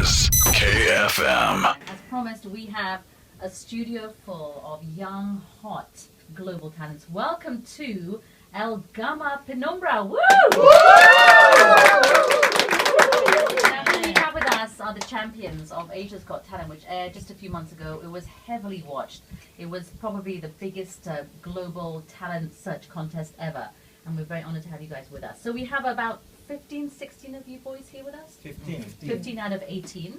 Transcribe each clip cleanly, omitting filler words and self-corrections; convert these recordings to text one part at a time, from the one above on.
is KFM. As promised, we have a studio full of young, hot global talents. Welcome to El Gama Penumbra. Woo! Now, who we have with us are the champions of Asia's Got Talent, which aired just a few months ago. It was heavily watched. It was probably the biggest global talent search contest ever. And we're very honored to have you guys with us. So we have about 15, 16 of you boys here with us? 15. 15 out of 18,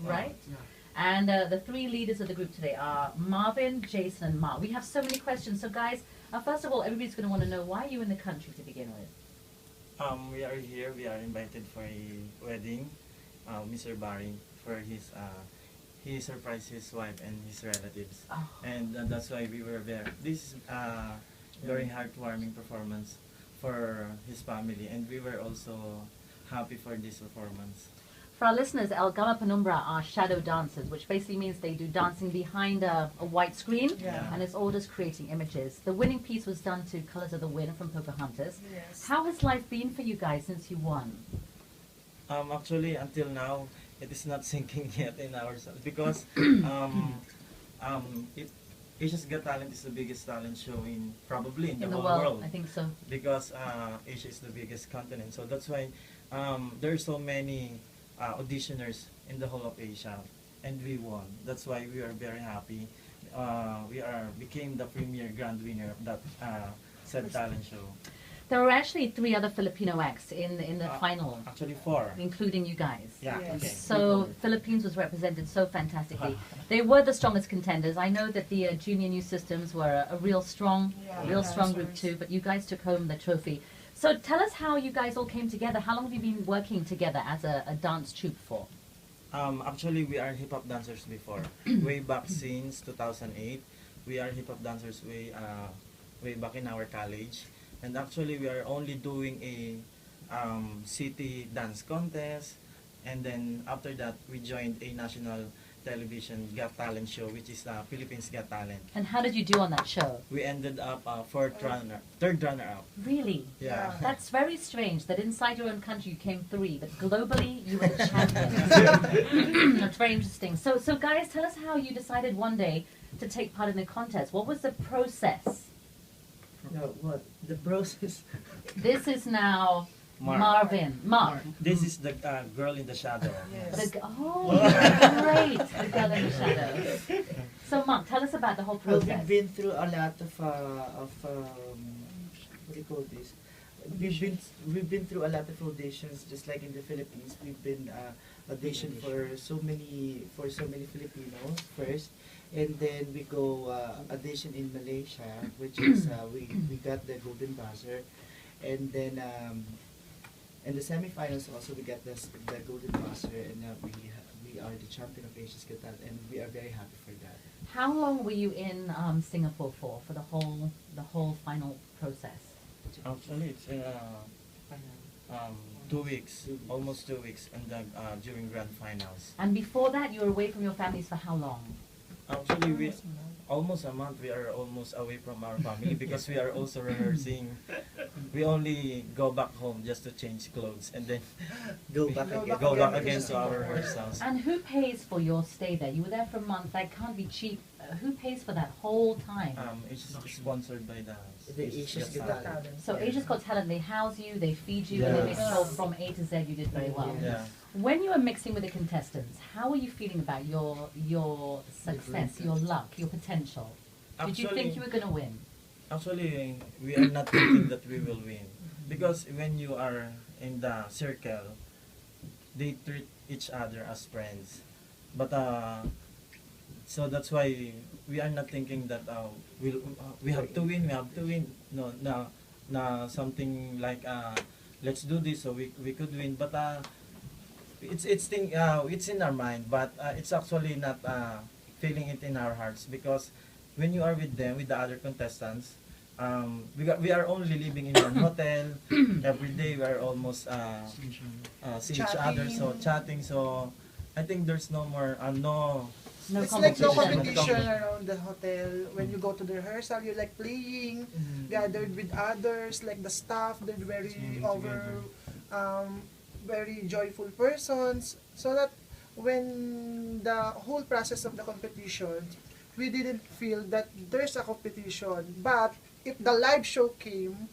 right? Yeah. And the three leaders of the group today are Marvin, Jason, and Mark. We have so many questions. So guys, first of all, everybody's going to want to know, why are you in the country to begin with? We are here. We are invited for a wedding. Mr. Barry, for his he surprised his wife and his relatives, Oh. and that's why we were there. This is very heartwarming performance for his family, and we were also happy for this performance. For our listeners, El Gama Penumbra are shadow dancers, which basically means they do dancing behind a white screen, Yeah. and it's all just creating images. The winning piece was done to Colors of the Wind from Pocahontas. Yes. How has life been for you guys since you won? Actually, until now, it is not sinking yet in ourselves because it, Asia's Got Talent is the biggest talent show probably in the whole world. I think so. Because Asia is the biggest continent. So that's why there are so many auditioners in the whole of Asia, and we won. That's why we are very happy. We became the premier grand winner of that said talent show. There were actually 3 other Filipino acts in the final, Actually 4. including you guys. Yeah. Yes. Okay. So Philippines was represented so fantastically. They were the strongest contenders. I know that the junior new systems were a real strong group too, but you guys took home the trophy. So tell us how you guys all came together. How long have you been working together as a dance troupe for? Actually, we are hip hop dancers before. Way back since 2008, we are hip hop dancers way back in our college. And actually, we are only doing a city dance contest. And then after that, we joined a national television Got Talent show, which is Philippines Got Talent. And how did you do on that show? We ended up third runner-up. Really? Yeah. That's very strange that inside your own country you came 3, but globally you were the champion. That's very interesting. So guys, tell us how you decided one day to take part in the contest. What was the process? No, what? The process. This is now Mark. Mark. This is the girl in the shadow. Yes. Great. The girl in the shadow. So Mark, tell us about the whole Well, process. we've been through a lot of what do you call this? We've been through a lot of auditions, just like in the Philippines. We've been auditioned for so many Filipinos first, and then we go audition in Malaysia, which is we got the Golden Buzzer, and then in the semifinals also we got the Golden Buzzer, and we are the champion of Asia's Got Talent, and we are very happy for that. How long were you in Singapore for the whole final process? Actually, it's 2 weeks, almost 2 weeks, and during grand finals. And before that, you were away from your families for how long? Actually, we almost a month. We are almost away from our family because we are also rehearsing. We only go back home just to change clothes and then Go back again to our rehearsals. And who pays for your stay there? You were there for a month. That can't be cheap. Who pays for that whole time? It's sponsored by the Asia's Got Talent. So Asia's Got Talent, they house you, they feed you, and they make sure from A to Z you did very well. Yeah. When you were mixing with the contestants, how were you feeling about your success, your luck, your potential? Did you think you were going to win? Actually, we are not thinking that we will win because when you are in the circle, they treat each other as friends. But so that's why we are not thinking that we have to win. No, something like let's do this so we could win. But it's in our mind, but it's actually not feeling it in our hearts because when you are with them, with the other contestants, we are only living in one hotel. Every day we are almost see each other, so chatting. So I think there's no more No It's like no competition. competition around the hotel. When you go to the rehearsal, you're like playing, gathered with others, like the staff, they're very Swimming together. very joyful persons. So that when the whole process of the competition, we didn't feel that there's a competition. But if the live show came,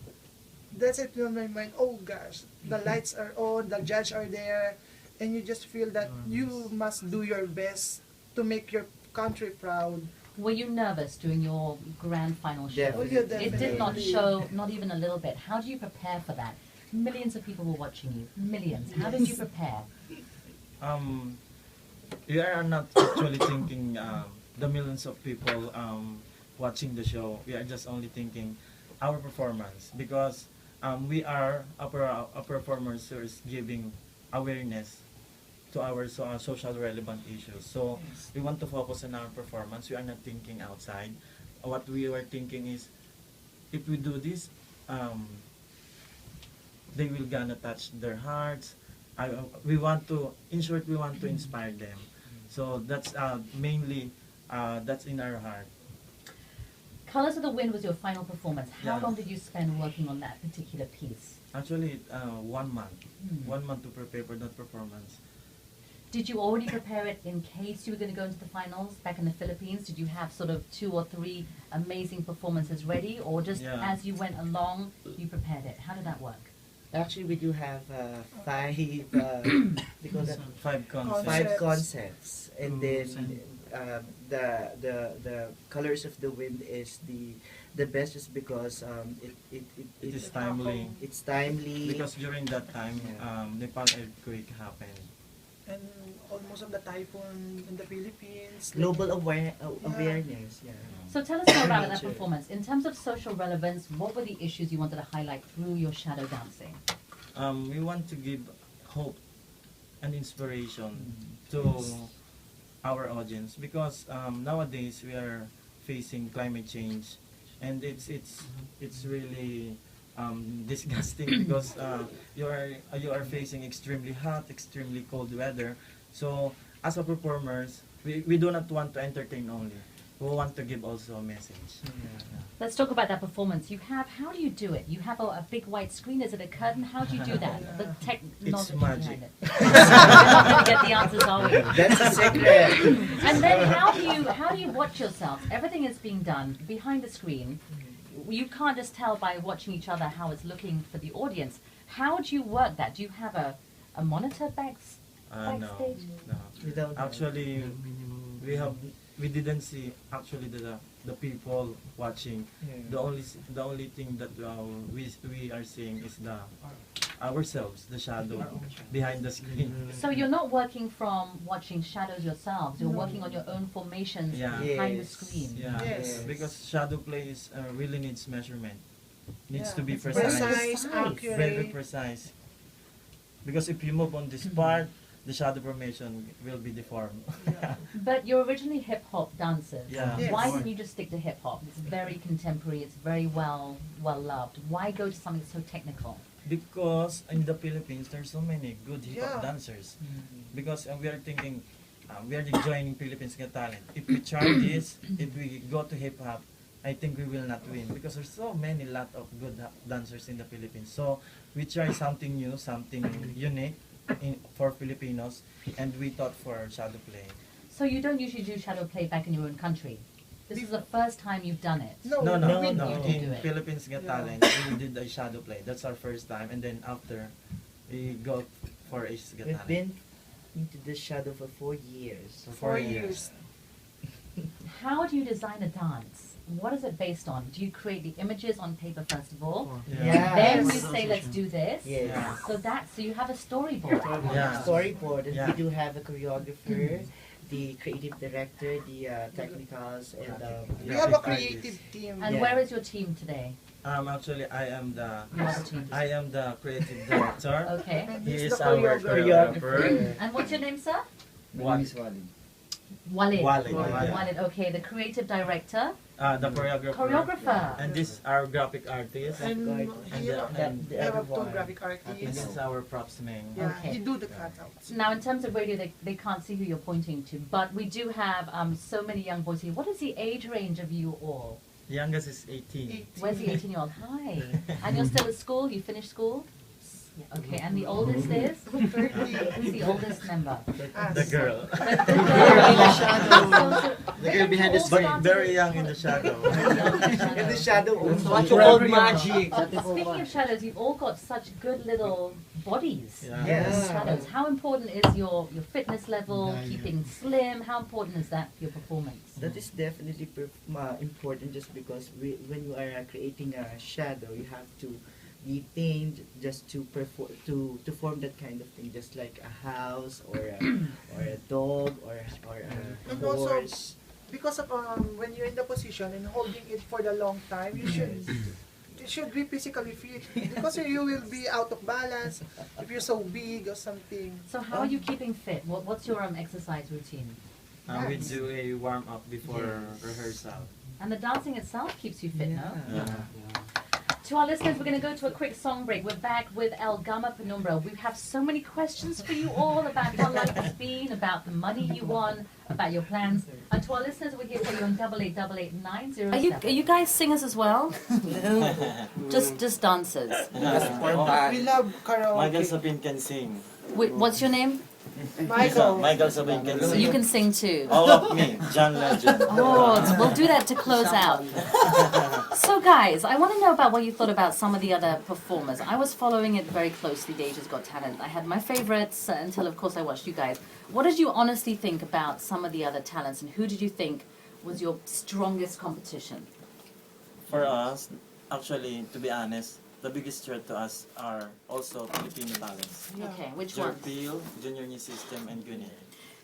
that's it on my mind. Oh gosh, the lights are on, the judge are there, and you just feel that you must do your best to make your country proud. Were you nervous during your grand final show? Definitely. Oh, yeah, It did not definitely. show, not even a little bit. How do you prepare for that? Millions of people were watching you. Millions. How did you prepare? We are not actually thinking the millions of people watching the show. We are just only thinking our performance because we are a performers who is giving awareness to our social relevant issues. So we want to focus on our performance. We are not thinking outside. What we were thinking is if we do this, they will gonna touch their hearts. We want to, in short, we want to inspire them. So that's mainly that's in our heart. Colors of the Wind was your final performance. How Yeah. long did you spend working on that particular piece? Actually, 1 month. 1 month to prepare for that performance. Did you already prepare it in case you were going to go into the finals back in the Philippines? Did you have sort of 2 or 3 amazing performances ready, or just Yeah. as you went along, you prepared it? How did that work? Actually, we do have 5 because Five concepts. five Concepts. concepts, and then Same. the colors of the wind is the best just because It is timely. it's timely. Because during that time, Yeah. Nepal earthquake happened. And almost of the typhoon in the Philippines. Global awareness, yeah. So tell us more about that Nature. performance. In terms of social relevance, what were the issues you wanted to highlight through your shadow dancing? We want to give hope and inspiration Mm. to our audience because nowadays we are facing climate change, and it's really disgusting because you are facing extremely hot, extremely cold weather. So as a performers, we do not want to entertain only. We want to give also a message. Let's talk about that performance. How do you do it? You have a big white screen. Is it a curtain? How do you do that? The technology magic. behind it. We're not going to get the answers, are we? That's a secret. And then how do you watch yourself? Everything is being done behind the screen. You can't just tell by watching each other how it's looking for the audience. How do you work that? Do you have a monitor No, backstage? no. We don't know. Actually, we didn't see actually the people watching. Yeah. The only thing that we are seeing is ourselves, the shadow behind the screen. So you're not working from watching shadows yourselves. You're working on your own formations Yeah. behind the Yes. screen. Yeah, Yes. because shadow play is really needs measurement. Needs Yeah. to be It's precise. Precise, Precise. Very accurate. precise. Because if you move on this part, the shadow formation will be deformed. But you're originally hip hop dancers. Yeah. Yes. Why didn't you just stick to hip hop? It's very contemporary. It's very well loved. Why go to something so technical? Because in the Philippines, there's so many good hip hop Yeah. dancers. Because we are thinking, we are joining Philippines Got Talent. If we try this, if we go to hip hop, I think we will not win because there's so many lot of good dancers in the Philippines. So we try something new, something unique for Filipinos, and we thought for shadow play. So you don't usually do shadow play back in your own country. This is the first time you've done it. No, No, no, we no. you did. do In it. Philippines Got Yeah. Talent, we did a shadow play. That's our first time, and then after, we go for Asia's Got We've Talent. been into the shadow for 4 years. For 4 years. How do you design a dance? What is it based on? Do you create the images on paper first of all? Yeah. Then you Yes. say, let's do this. Yes. Yeah. So you have a storyboard. Yeah. Storyboard, and Yeah. we do have a choreographer, the creative director, the technicals, and We Yeah. have a Artist. creative team. And Yeah. where is your team today? Actually, I am You are the team. the creative director. Okay. And He he's is the our choreographer. choreographer. And what's your name, sir? Walid. Walid. Walid, yeah. Walid. Okay, the creative director, The choreographer. choreographer. And this our graphic artist. And And here, and we have other two one. graphic And this artists. is our props man. Yeah, Okay. he do the cutouts. Now, in terms of radio, they can't see who you're pointing to, but we do have so many young boys here. What is the age range of you all? Youngest is 18. Where's the 18-year-old? Hi. And you're still at school? You finished school? Yeah, okay, and the oldest is? 30. Who's the oldest member? The girl. The girl behind the screen. Very young in the shadow. In the shadow also. What you call magic. Speaking of shadows, you've all got such good little bodies. Yeah. Yes. Shadows. How important is your fitness level, keeping slim? How important is that for your performance? That is definitely important just because when you are creating a shadow, you have to be trained just to perform to form that kind of thing, just like a house or a dog or a And also, horse. because of when you're in the position and holding it for the long time, you should be physically fit because you will be out of balance if you're so big or something. So how are you keeping fit? What's your exercise routine? We do a warm up before rehearsal. And the dancing itself keeps you fit, no? Yeah. To our listeners, we're going to go to a quick song break. We're back with El Gama Penumbra. We have so many questions for you all about how life has been, about the money you won, about your plans. And to our listeners, we're here for you on 888890. Are you guys singers as well? Just dancers. We love karaoke. Michael Sabin can sing. Wait, what's your name? Michael. Michael Sabin can So sing. you can sing too. All of me, John Legend. Oh, we'll do that to close out. So guys, I want to know about what you thought about some of the other performers. I was following it very closely, the Asia's Got Talent. I had my favorites until, of course, I watched you guys. What did you honestly think about some of the other talents, and who did you think was your strongest competition? For us, actually, to be honest, the biggest threat to us are also Filipino talents. Okay, which one? Jerpil, Junior New System, and Gwyneth.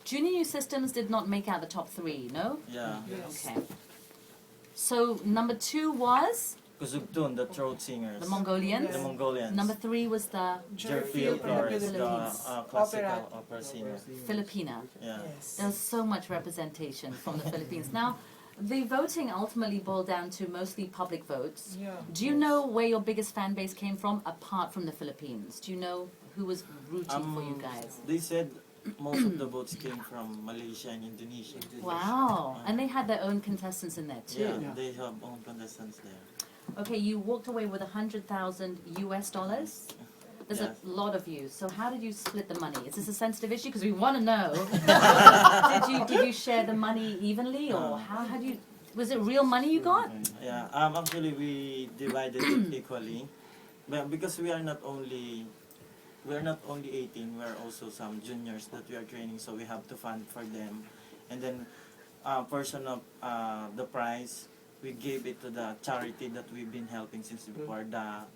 Junior New Systems did not make out the top 3, no? Yeah. Okay. So number 2 was Kuzugtun, the throat singers. the Mongolians. The Mongolians. Number 3 was the Jerpil, from the Flores, the Philippines. classical opera singer. Filipina. Yeah. There's so much representation from the Philippines. Now, the voting ultimately boiled down to mostly public votes. Yeah. Do you know where your biggest fan base came from, apart from the Philippines? Do you know who was rooting for you guys? They said most of the votes came from Malaysia and Indonesia. Wow. And they had their own contestants in there too. Yeah, they have own contestants there. Okay, you walked away with $100,000 US dollars. There's Yes. a lot of you. So how did you split the money? Is this a sensitive issue? Because we want to know. did you share the money evenly, or how do you? Was it real money you got? Yeah, actually we divided it equally, but because we are not only 18, we are also some juniors that we are training, so we have to fund for them, and then portion of the prize we gave it to the charity that we've been helping since before, the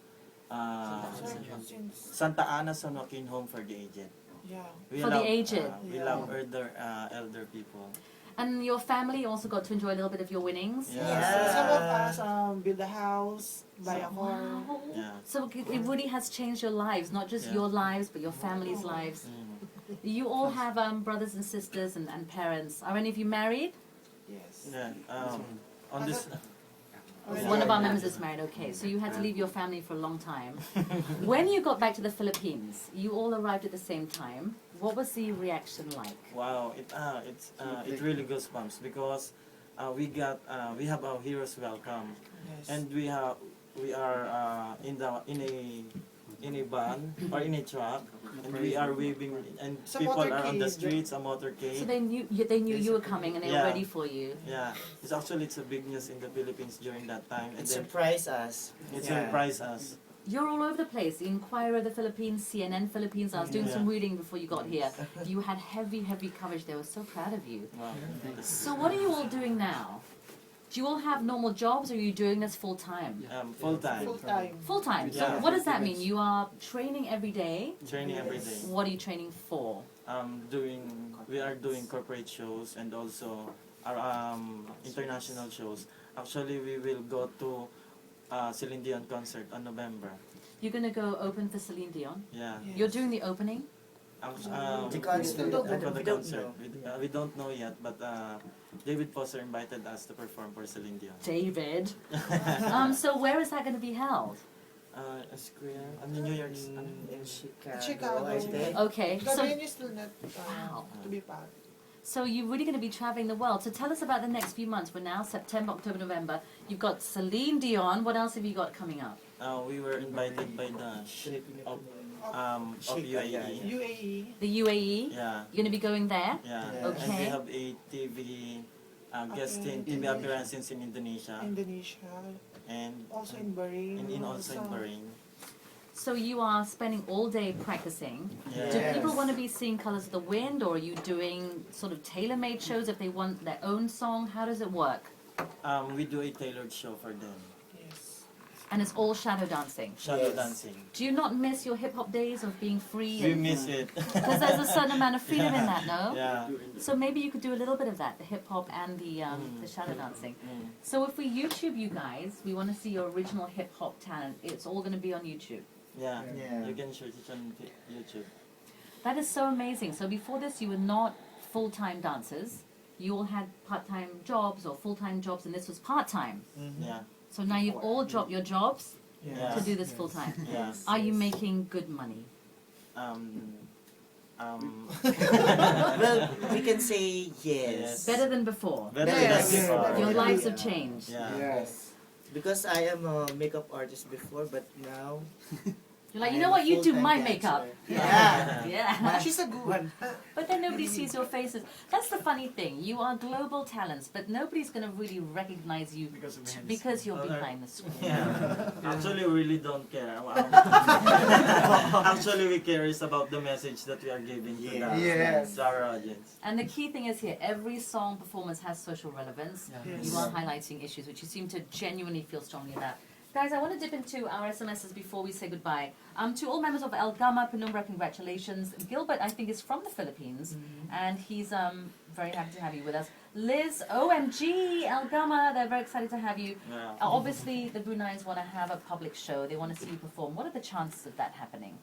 Santa Ana San Joaquin Home for the Aged. Yeah. We For the aged. We love elder people. And your family also got to enjoy a little bit of your winnings. Yeah. Some of us build a house, buy a car. Wow. Yeah. So it really has changed your lives, not just Yeah. your lives, but your family's lives. You all have brothers and sisters and parents. Are any of you married? Yes. Yeah. On this. One of our members is married, okay. So you had to leave your family for a long time. When you got back to the Philippines, you all arrived at the same time. What was the reaction like? Wow, it really goosebumps because we have our heroes welcome, Yes. and we are in a van or in a truck, and we are waving, and Sa people are on the motorcade. streets, a motorcade. So they knew you were coming and they were Yeah. ready for you. Yeah, it's a big news in the Philippines during that time, and It then surprised us. it Yeah. surprised us. You're all over the place. The Inquirer of the Philippines, CNN Philippines. I was doing some reading before you got here. You had heavy coverage. They were so proud of you. Wow. So what are you all doing now? Do you all have normal jobs, or are you doing this full time? Full time Full time. Full time. So Yeah. what does that mean? You are training every day. training every day. What are you training for? We are doing corporate shows and also our international shows. Actually, we will go to Celine Dion concert on November. You're gonna go open for Celine Dion. Yeah. You're doing the opening. The concert. For the We don't concert. know. We don't know yet, but David Foster invited us to perform for Celine Dion. David. So where is that going to be held? A square, New York. In Chicago, Chicago. I think. Okay. The So venue is still not Wow. to be packed. So you're really going to be traveling the world. So tell us about the next few months. We're now September, October, November. You've got Celine Dion. What else have you got coming up? We were invited by the of UAE. UAE. The UAE. Yeah, You're gonna be going there. yeah. Yeah. And we Okay. have a TV guest in TV appearances in Indonesia Indonesia. and Also in Bahrain. also in Bahrain. So you are spending all day practicing. Yeah. Do Yes. people want to be seeing Colors of the Wind, or are you doing sort of tailor-made shows if they want their own song? How does it work? We do a tailored show for them. Yes. And it's all shadow dancing. Shadow Yes. dancing. Do you not miss your hip-hop days of being free? We miss it. Because there's a certain amount of freedom in that, no? Yeah. So maybe you could do a little bit of that, the hip-hop and the shadow dancing. Mm. So if we YouTube you guys, we want to see your original hip-hop talent. It's all going to be on YouTube. Yeah. Yeah. You can search it on YouTube. That is so amazing. So before this, you were not full-time dancers. You all had part-time jobs or full-time jobs, and this was part-time. Yeah. So now you've all dropped your jobs Yeah. to do this full-time. Yeah. Are you making good money? Well, we can say yes. Better than before? Better Yes. than before. Your lives have changed. Yeah. Yes. Because I am a makeup artist before, but now You're like, you I know am what, a you do full-time my dancer. makeup. Yeah. Yeah. She's a good one. But then nobody sees your faces. That's the funny thing. You are global talents, but nobody's going to really recognize you because you're behind the screen. Yeah. Actually, we really don't care. Actually, we care is about the message that we are giving to, Yes. to our audience. And the key thing is here, every song performance has social relevance. Yes. You are highlighting issues, which you seem to genuinely feel strongly about. Guys, I want to dip into our SMSs before we say goodbye. To all members of El Gama, Penumbra, congratulations. Gilbert, I think, is from the Philippines, and he's very happy to have you with us. Liz, OMG, El Gama, they're very excited to have you. Yeah. Obviously, the Bruneians want to have a public show. They want to see you perform. What are the chances of that happening?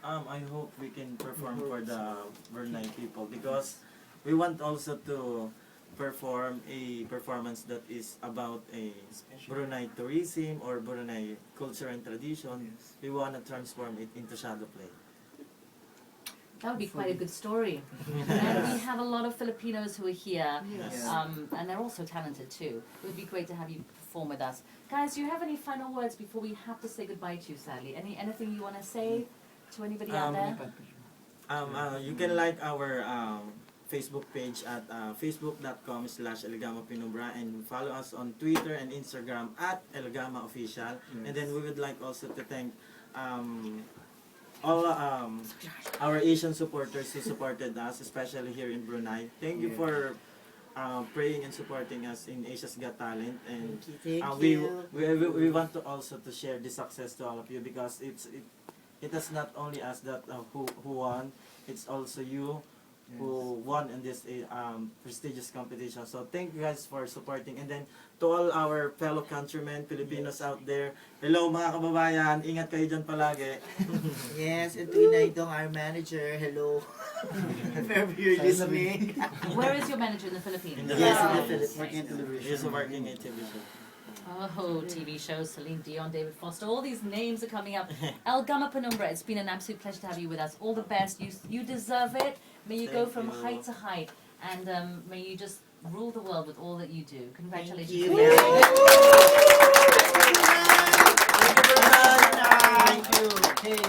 I hope we can perform for the Brunei people because we want also to perform a performance that is about a Brunei tourism or Brunei culture and tradition. We want to transform it into shadow play. That would be quite a good story. And we have a lot of Filipinos who are here, Yes. and they're also talented too. It would be great to have you perform with us. Guys, do you have any final words before we have to say goodbye to you, sadly? Anything you want to say to anybody out there? You can like our Facebook page at facebook.com/ElGamaPenumbra and follow us on Twitter and Instagram at ElGamaOfficial. And then we would like also to thank all our Asian supporters who supported us, especially here in Brunei. Thank you for praying and supporting us in Asia's Got Talent, and Thank we you. we want to also to share this success to all of you because it is not only us that who won, it's also you who won in this prestigious competition. So thank you guys for supporting, and then to all our fellow countrymen, Filipinos out there, hello mga kababayan, ingat kayo dyan palagi. Yes, and to Inaidong, our manager, hello. If ever you're listening. Where is your manager in the Philippines? In the Yes, Philippines. in the Philippines. He's working in TV show. Oh, TV shows, Celine Dion, David Foster, all these names are coming up. El Gama Penumbra, it's been an absolute pleasure to have you with us. All the best. You deserve it. May you go Thank from you. height to height, and may you just rule the world with all that you do. Congratulations. you. again. Thank you very much. Thank you. Hey,